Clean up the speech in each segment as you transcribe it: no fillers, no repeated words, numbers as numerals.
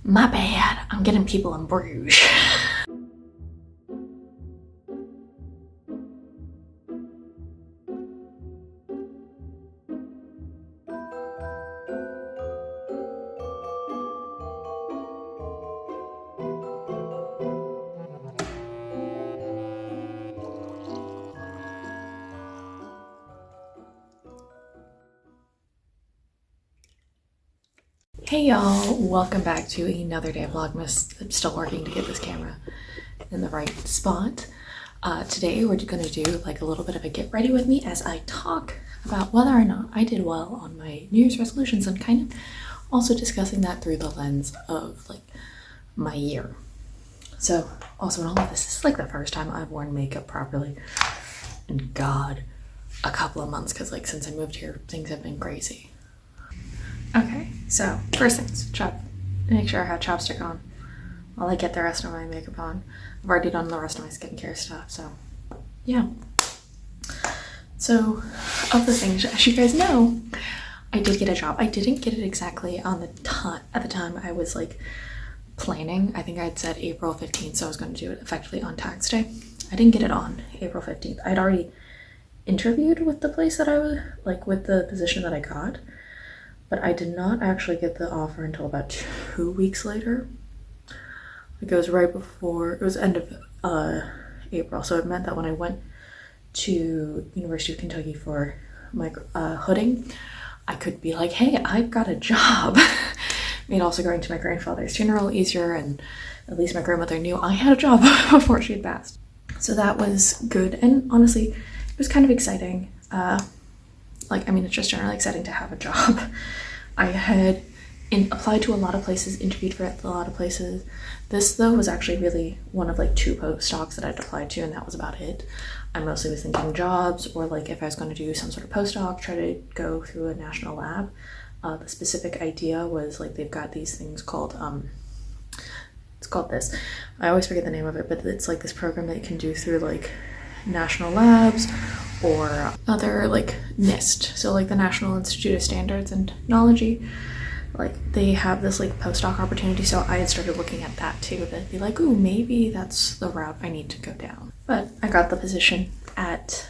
My bad, I'm getting people in Bruges. Hey y'all, welcome back to another day of Vlogmas. I'm still working to get this camera in the right spot. Today we're going to do like a little bit of a get ready with me as I talk about whether or not I did well on my New Year's resolutions and kind of also discussing that through the lens of like my year. So also in all of this is like the first time I've worn makeup properly in God, a couple of months, because like since I moved here things have been crazy. Okay, so first things, make sure I have chapstick on while I get the rest of my makeup on. I've already done the rest of my skincare stuff, so yeah. So of the things, as you guys know, I did get a job. I didn't get it exactly on the at the time I was like planning. I think I'd said April 15th, so I was going to do it effectively on tax day. I didn't get it on April 15th. I'd already interviewed with the place that I was, like with the position that I got. But I did not actually get the offer until about 2 weeks later. Like it was right before, it was end of April. So it meant that when I went to University of Kentucky for my hooding, I could be like, hey, I've got a job. Made also going to my grandfather's funeral easier, and at least my grandmother knew I had a job before she had passed. So that was good. And honestly, it was kind of exciting. It's just generally exciting to have a job. I had applied to a lot of places, interviewed for a lot of places. This though was actually really one of like 2 postdocs that I'd applied to, and that was about it. I mostly was thinking jobs, or like if I was going to do some sort of postdoc, try to go through a national lab. The specific idea was like they've got these things called it's called this. I always forget the name of it, but it's like this program that you can do through like national labs or other like NIST, so like the National Institute of Standards and Technology. Like they have this like postdoc opportunity, so I had started looking at that too, to be like, ooh, maybe that's the route I need to go down. But I got the position at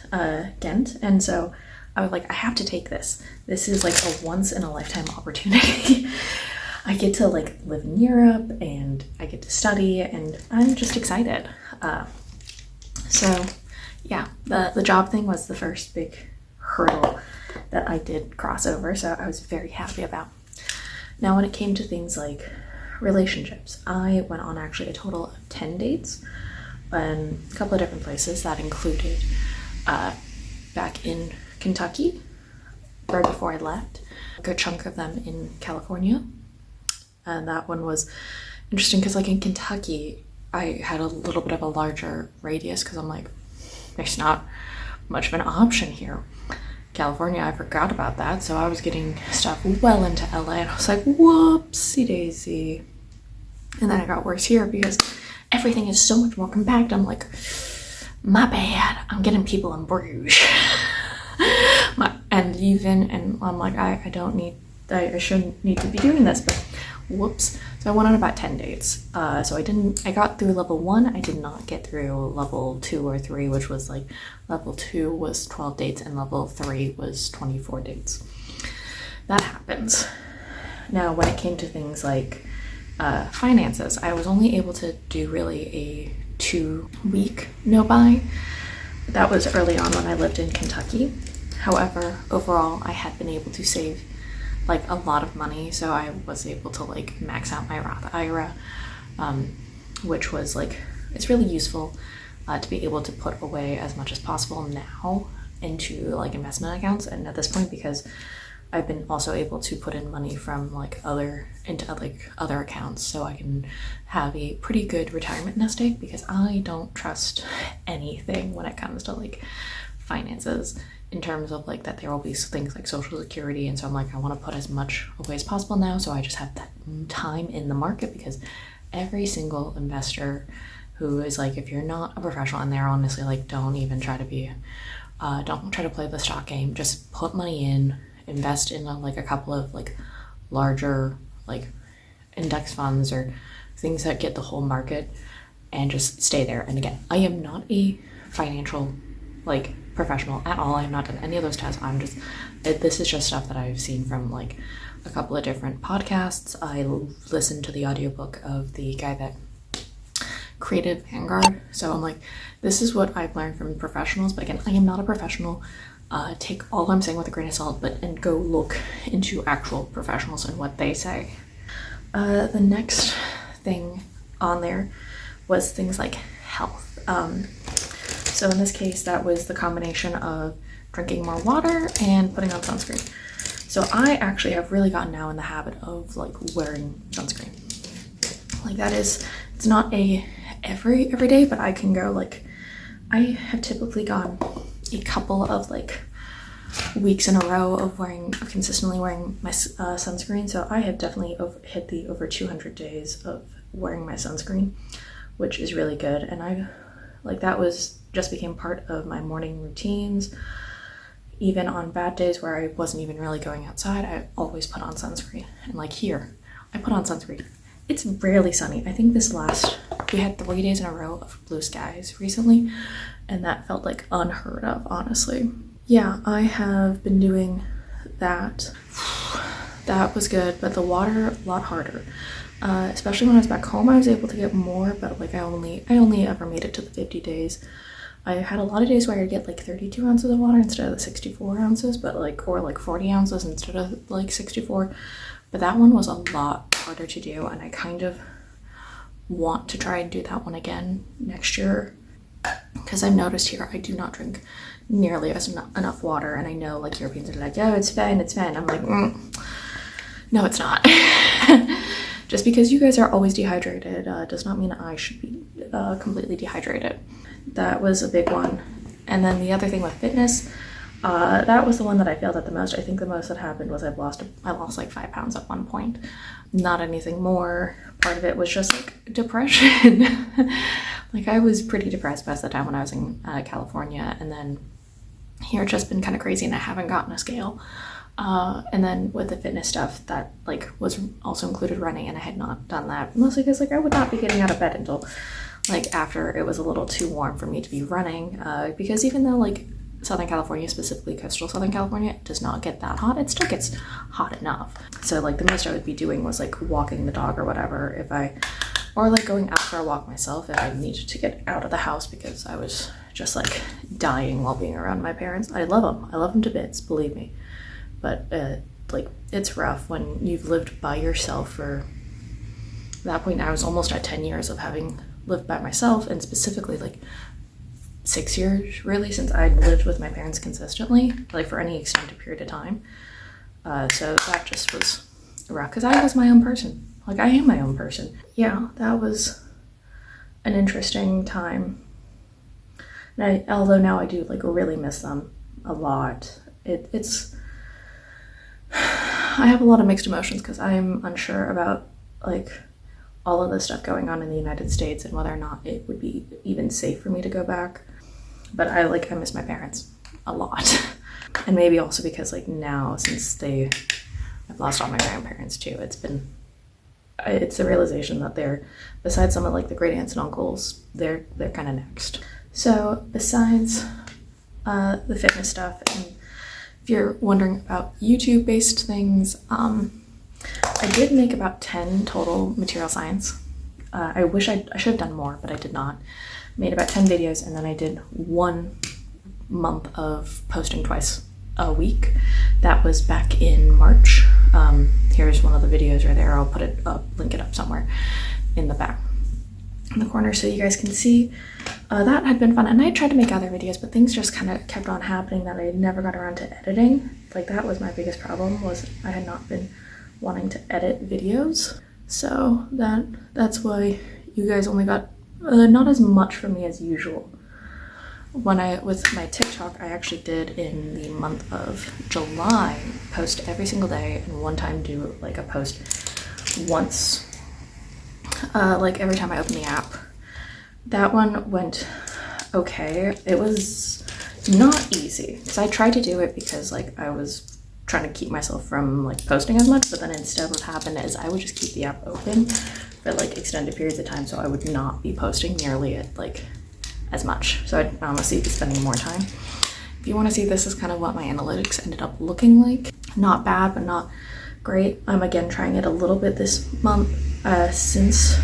Ghent, and so I was like, I have to take this. This is like a once in a lifetime opportunity. I get to like live in Europe and I get to study, and I'm just excited. So yeah, the job thing was the first big hurdle that I did cross over, so I was very happy about. Now when it came to things like relationships, I went on actually a total of 10 dates in a couple of different places. That included back in Kentucky, right before I left, a good chunk of them in California. And that one was interesting because like in Kentucky, I had a little bit of a larger radius because I'm like, there's not much of an option here. California, I forgot about that, so I was getting stuff well into LA, and I was like, whoopsie daisy. And then it got worse here because everything is so much more compact. I'm like, my bad, I'm getting people in Bruges. And I'm like, I shouldn't need to be doing this, but whoops. So I went on about 10 dates. So I got through level 1. I did not get through level 2 or 3, which was like level 2 was 12 dates and level 3 was 24 dates. That happens. Now, when it came to things like finances, I was only able to do really a 2-week no-buy. That was early on when I lived in Kentucky. However, overall, I had been able to save like a lot of money, so I was able to like max out my Roth IRA, which was like, it's really useful to be able to put away as much as possible now into like investment accounts. And at this point, because I've been also able to put in money from like other accounts, so I can have a pretty good retirement nest egg, because I don't trust anything when it comes to like finances, in terms of like that there will be things like Social Security. And so I'm like, I want to put as much away as possible now, so I just have that time in the market, because every single investor who is like, if you're not a professional, and they're honestly like, don't even try to be don't try to play the stock game, just put money in, invest in a couple of like larger like index funds or things that get the whole market and just stay there. And again, I am not a financial like professional at all. I have not done any of those tests. This is just stuff that I've seen from like a couple of different podcasts. I listened to the audiobook of the guy that created Vanguard. So I'm like, this is what I've learned from professionals. But again, I am not a professional. Take all I'm saying with a grain of salt, and go look into actual professionals and what they say. The next thing on there was things like health. So in this case, that was the combination of drinking more water and putting on sunscreen. So I actually have really gotten now in the habit of like wearing sunscreen. Like it's not a every day, but I can go like, I have typically gone a couple of like weeks in a row of consistently wearing my sunscreen. So I have definitely hit the over 200 days of wearing my sunscreen, which is really good. And that just became part of my morning routines. Even on bad days where I wasn't even really going outside, I always put on sunscreen. And like here, I put on sunscreen. It's rarely sunny. I think we had 3 days in a row of blue skies recently, and that felt like unheard of, honestly. Yeah, I have been doing that. That was good, but the water, a lot harder. Especially when I was back home, I was able to get more, but like I only ever made it to the 50 days. I had a lot of days where I'd get like 32 ounces of water instead of the 64 ounces, or like 40 ounces instead of like 64. But that one was a lot harder to do, and I kind of want to try and do that one again next year, because I've noticed here I do not drink nearly enough water. And I know like Europeans are like, oh, it's fine. I'm like, no, it's not. Just because you guys are always dehydrated does not mean I should be completely dehydrated. That was a big one. And then the other thing with fitness, that was the one that I failed at the most. I think the most that happened was I lost like 5 pounds at one point. Not anything more. Part of it was just like depression. Like I was pretty depressed by the time when I was in California, and then here it's just been kind of crazy, and I haven't gotten a scale. And then with the fitness stuff, that like was also included running, and I had not done that, mostly because like I would not be getting out of bed until like after it was a little too warm for me to be running, because even though like Southern California, specifically coastal Southern California, does not get that hot, it still gets hot enough. So like the most I would be doing was like walking the dog or whatever, or like going out for a walk myself if I needed to get out of the house, because I was just like dying while being around my parents. I love them to bits, believe me. But like it's rough when you've lived by yourself for, at that point I was almost at 10 years of having lived by myself, and specifically like 6 years really since I'd lived with my parents consistently, like for any extended period of time. So that just was rough, because I was my own person. Like I am my own person. Yeah, that was an interesting time. And although now I do like really miss them a lot, it's I have a lot of mixed emotions, because I'm unsure about like all of the stuff going on in the United States and whether or not it would be even safe for me to go back. But I miss my parents a lot. And maybe also because like now, since I've lost all my grandparents too, it's the realization that they're, besides some of like the great aunts and uncles, they're kind of next. So besides the fitness stuff, and if you're wondering about YouTube based things, I did make about 10 total material science. I wish I should have done more, but I did not. Made about 10 videos, and then I did 1 month of posting twice a week. That was back in March. Here's one of the videos right there. I'll put it up, link it up somewhere in the back, in the corner, so you guys can see. That had been fun, and I tried to make other videos, but things just kind of kept on happening that I never got around to editing. Like that was my biggest problem, was I had not been wanting to edit videos. So that's why you guys only got not as much from me as usual. With my TikTok, I actually did in the month of July post every single day, and one time do like a post once, like every time I open the app. That one went okay. It was not easy, because I tried to do it because like I was trying to keep myself from like posting as much, but then instead what happened is I would just keep the app open for like extended periods of time, so I would not be posting nearly as much. So I'd honestly be spending more time. If you want to see, this is kind of what my analytics ended up looking like. Not bad, but not great. I'm again trying it a little bit this month, since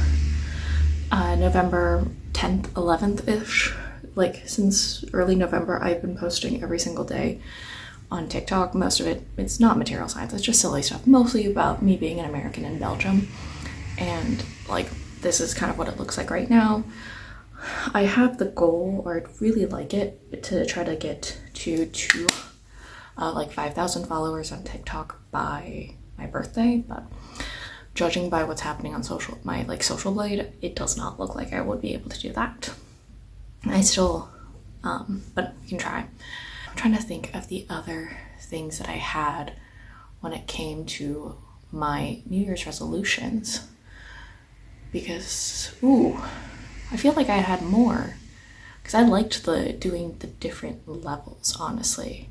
November 10th, 11th-ish. Like since early November, I've been posting every single day on TikTok. Most of it, it's not material science, it's just silly stuff, mostly about me being an American in Belgium. And like, this is kind of what it looks like right now. I have the goal, or I'd really like it, to try to get to like 5,000 followers on TikTok by my birthday, but judging by what's happening on my like social blade, it does not look like I would be able to do that. I still, but we can try. I'm trying to think of the other things that I had when it came to my New Year's resolutions, because, ooh, I feel like I had more, because I liked doing the different levels, honestly.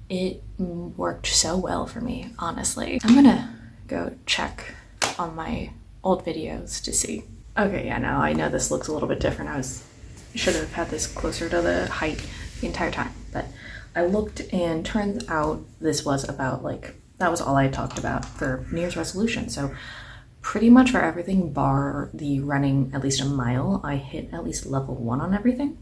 It worked so well for me, honestly. I'm gonna go check on my old videos to see. Okay, yeah, now I know this looks a little bit different. I should have had this closer to the height the entire time, but I looked and turns out this was about like, that was all I talked about for New Year's resolution. So pretty much for everything bar the running at least a mile, I hit at least level 1 on everything.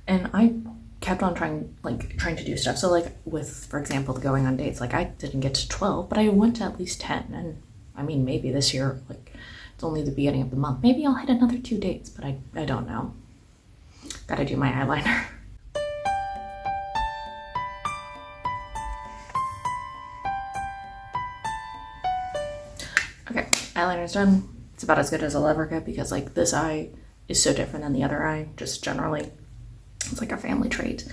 And I kept on trying to do stuff. So like with, for example, the going on dates, like I didn't get to 12, but I went to at least 10. And I mean, maybe this year, like it's only the beginning of the month, maybe I'll hit another 2 dates, but I don't know. Gotta do my eyeliner. Okay, eyeliner's done. It's about as good as I'll ever get, because like this eye is so different than the other eye, just generally. It's like a family trait.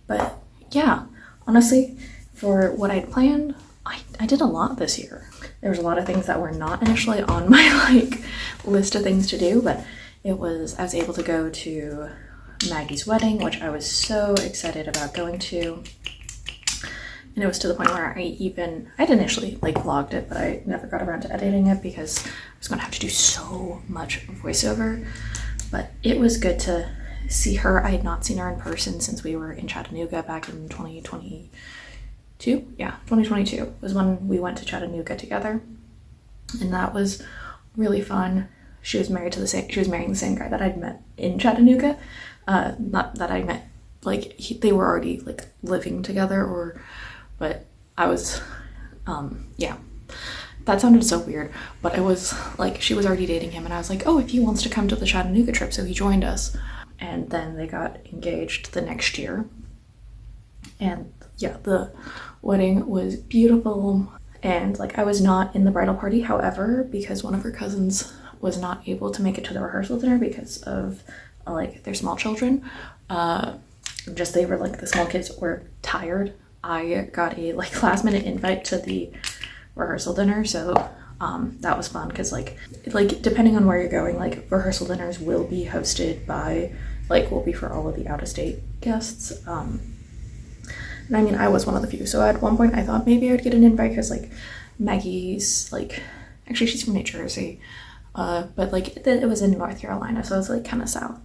But yeah, honestly, for what I'd planned, I did a lot this year. There was a lot of things that were not initially on my like list of things to do, but I was able to go to Maggie's wedding, which I was so excited about going to. And it was to the point where I'd initially like vlogged it, but I never got around to editing it because I was gonna have to do so much voiceover. But it was good to see her. I had not seen her in person since we were in Chattanooga back in 2022. Yeah, 2022 was when we went to Chattanooga together. And that was really fun. She was marrying the same guy that I'd met in Chattanooga. Not that I met, like they were already like living together, but I was, yeah, that sounded so weird, but it was like, she was already dating him and I was like, oh, if he wants to come to the Chattanooga trip, so he joined us. And then they got engaged the next year. And yeah, the wedding was beautiful. And like, I was not in the bridal party, however, because one of her cousins was not able to make it to the rehearsal dinner because of like their small children. They were like, the small kids were tired. I got a like last minute invite to the rehearsal dinner, so that was fun, because like depending on where you're going, like rehearsal dinners will be hosted by will be for all of the out-of-state guests. And I mean, I was one of the few, so at one point I thought maybe I would get an invite, because like Maggie's actually she's from New Jersey, but like it was in North Carolina, so it was like kind of south.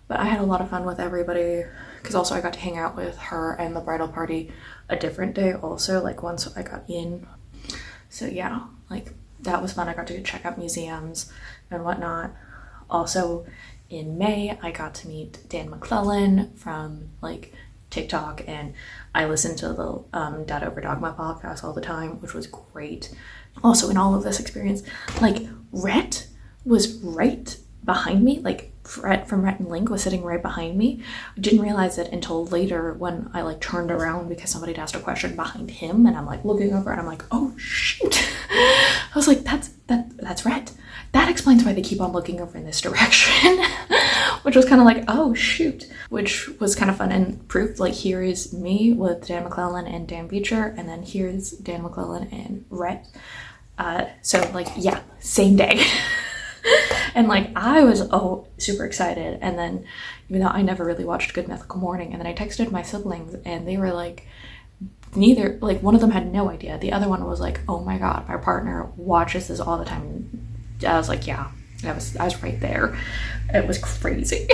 But I had a lot of fun with everybody, because also I got to hang out with her and the bridal party a different day also, like once I got in. So yeah, like that was fun. I got to check out museums and whatnot. Also in May, I got to meet Dan McClellan from like TikTok, and I listened to the Dad Over Dogma podcast all the time, which was great. Also in all of this experience, like Rhett was right behind me, like Rhett from Rhett and Link was sitting right behind me. I didn't realize it until later when I like turned around because somebody had asked a question behind him, and I'm like looking over and I'm like, oh shoot. I was like, that's Rhett. That explains why they keep on looking over in this direction. Which was kind of like, oh shoot, which was kind of fun, and proof like, here is me with Dan McClellan and Dan Beecher, and then here's Dan McClellan and Rhett. So like, yeah, same day. And like, I was super excited. And then, even though I never really watched Good Mythical Morning, and then I texted my siblings and they were like neither, like one of them had no idea. The other one was like, oh my God, my partner watches this all the time. I was like, yeah, I was right there. It was crazy.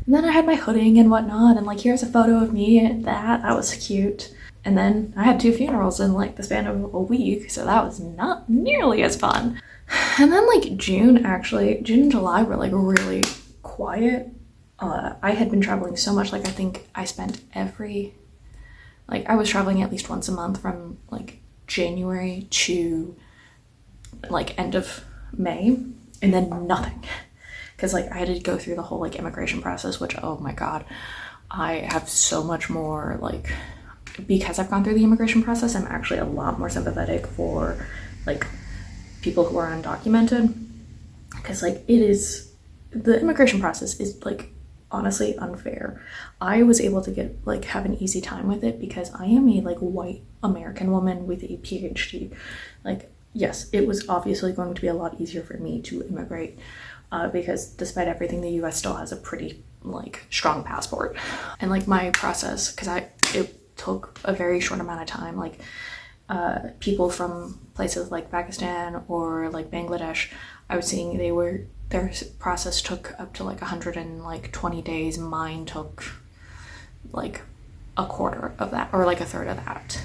And then I had my hooding and whatnot, and like here's a photo of me at that was cute. And then I had 2 funerals in like the span of a week, so that was not nearly as fun. And then like June and July were like really quiet. I had been traveling so much, like I think I spent I was traveling at least once a month from like January to like end of May, and then nothing. Because like I had to go through the whole like immigration process, which, oh my God, I have so much more like, because I've gone through the immigration process, I'm actually a lot more sympathetic for like people who are undocumented, because like the immigration process is like honestly unfair. I was able to have an easy time with it because I am a like white American woman with a PhD. Like, yes, it was obviously going to be a lot easier for me to immigrate because despite everything, the US still has a pretty like strong passport. And like my process, because it took a very short amount of time, like people from places like Pakistan or like Bangladesh, I was seeing their process took up to like 120 days. Mine took like a quarter of that, or like a third of that.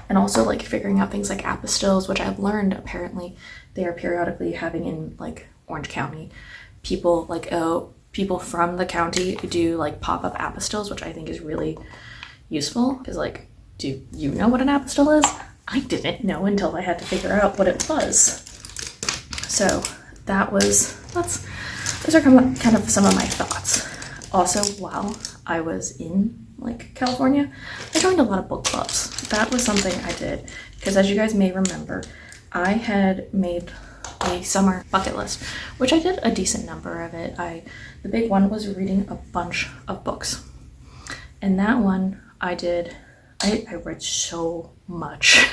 And also like figuring out things like apostilles, which I've learned apparently they are periodically having in like Orange County. People from the county do like pop-up apostilles, which I think is really useful, because like, do you know what an apostille is? I didn't know until I had to figure out what it was. So those are kind of some of my thoughts. Also, while I was in like California, I joined a lot of book clubs. That was something I did because, as you guys may remember, I had made a summer bucket list, which I did a decent number of it. The big one was reading a bunch of books, and that one I read so much.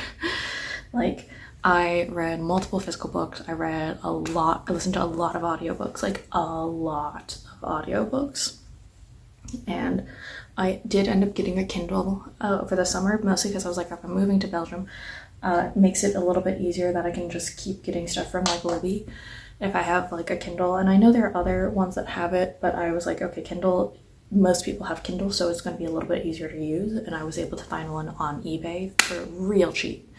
Like, I read multiple physical books. I listened to a lot of audiobooks, like a lot of audiobooks. And I did end up getting a Kindle over the summer, mostly because I was like, if I'm moving to Belgium, it makes it a little bit easier that I can just keep getting stuff from like Libby if I have like a Kindle. And I know there are other ones that have it, but I was like, okay, Kindle, most people have Kindle, so it's going to be a little bit easier to use. And I was able to find one on eBay for real cheap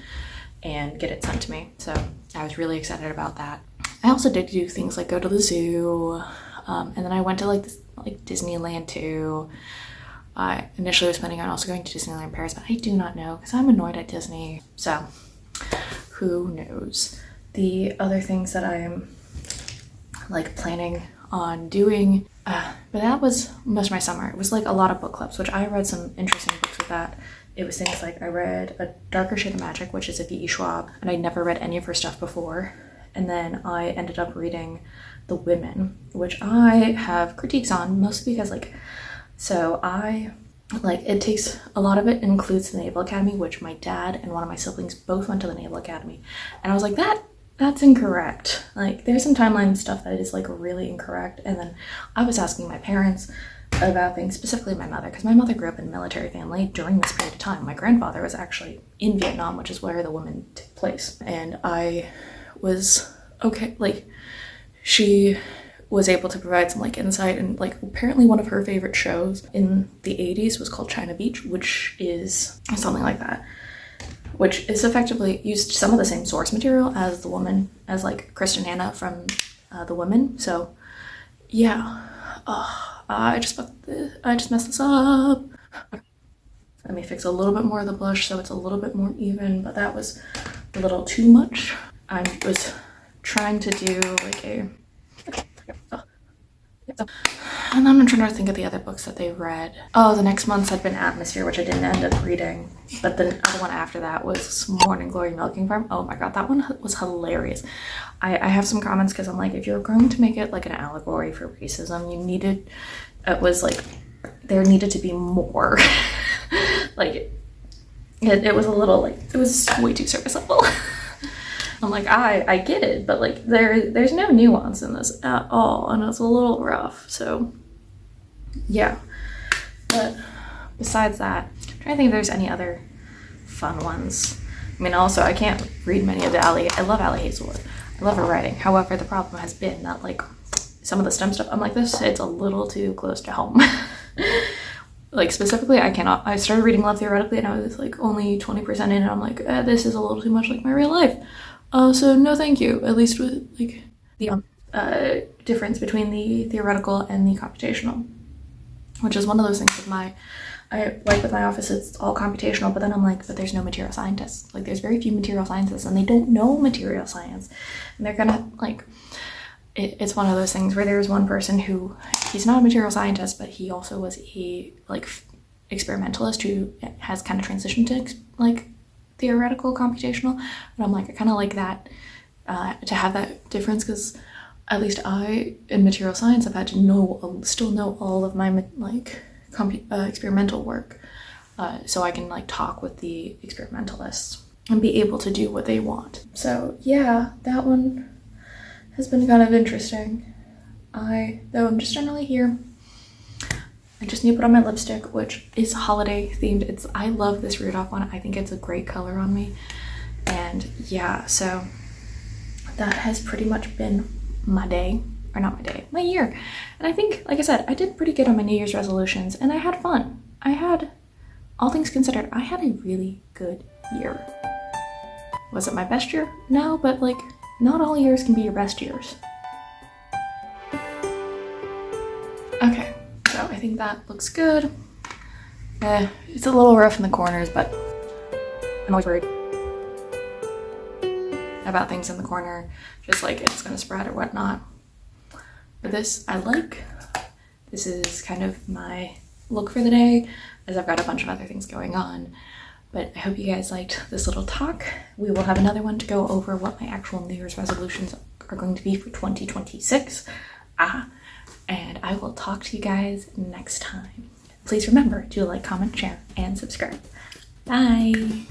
and get it sent to me. So I was really excited about that. I also did do things like go to the zoo, and then I went to like Disneyland too. I initially was planning on also going to Disneyland Paris, but I do not know because I'm annoyed at Disney. So who knows? The other things that I'm like planning on doing, but that was most of my summer. It was like a lot of book clubs, which I read some interesting books with that. It was things like I read A Darker Shade of Magic, which is a V.E. Schwab, and I'd never read any of her stuff before. And then I ended up reading The Women, which I have critiques on, mostly because it takes a lot of it includes the Naval Academy, which my dad and one of my siblings both went to the Naval Academy. And I was like, that's incorrect. Like, there's some timeline stuff that is like really incorrect. And then I was asking my parents about things, specifically my mother, because my mother grew up in a military family during this period of time. My grandfather was actually in Vietnam, which is where The Women took place. And I was okay, like, she was able to provide some like insight, and like apparently one of her favorite shows in the 80s was called China Beach, which is something like that, which is effectively used some of the same source material as The Woman, as like Kristen Hanna from The Women. So yeah, I just messed this up. Let me fix a little bit more of the blush so it's a little bit more even, but that was a little too much. I was trying to do like and then I'm trying to think of the other books that they read. Oh, the next month had been Atmosphere, which I didn't end up reading, but the other one after that was Morning Glory Milking Farm. Oh my god, that one was hilarious. I have some comments because I'm like, if you're going to make it like an allegory for racism, there needed to be more. Like, it was a little like, it was way too surface level. I'm like, I get it, but like there's no nuance in this at all, and it's a little rough. So yeah, but besides that, I'm trying to think if there's any other fun ones. I mean, also, I can't read many of the Allie. I love Allie Hazelwood. I love her writing. However, the problem has been that, like, some of the STEM stuff, I'm like, this, it's a little too close to home. Like, specifically, I cannot. I started reading Love Theoretically, and I was, like, only 20% in, and I'm like, this is a little too much like my real life. So no thank you, at least with, like, the difference between the theoretical and the computational, which is one of those things with I like with my office, it's all computational, but then I'm like, but there's no material scientists. Like, there's very few material scientists, and they don't know material science. And they're gonna, like, it's one of those things where there's one person who, he's not a material scientist, but he also was a, like, experimentalist who has kind of transitioned to, like, theoretical computational. And I'm like, I kind of like that, to have that difference, because at least I, in material science, I've had to still know all of my, like, experimental work, so I can, like, talk with the experimentalists and be able to do what they want. So yeah, that one has been kind of interesting. Though I'm just generally here, I just need to put on my lipstick, which is holiday themed. I love this Rudolph one. I think it's a great color on me. And yeah, so that has pretty much been my day. Or not my day, my year. And I think, like I said, I did pretty good on my New Year's resolutions, and I had fun. All things considered, I had a really good year. Was it my best year? No, but, like, not all years can be your best years. Okay, so I think that looks good. It's a little rough in the corners, but I'm always worried about things in the corner, just like it's gonna spread or whatnot. But this, I like. This is kind of my look for the day, as I've got a bunch of other things going on. But I hope you guys liked this little talk. We will have another one to go over what my actual New Year's resolutions are going to be for 2026. And I will talk to you guys next time. Please remember to like, comment, share, and subscribe. Bye!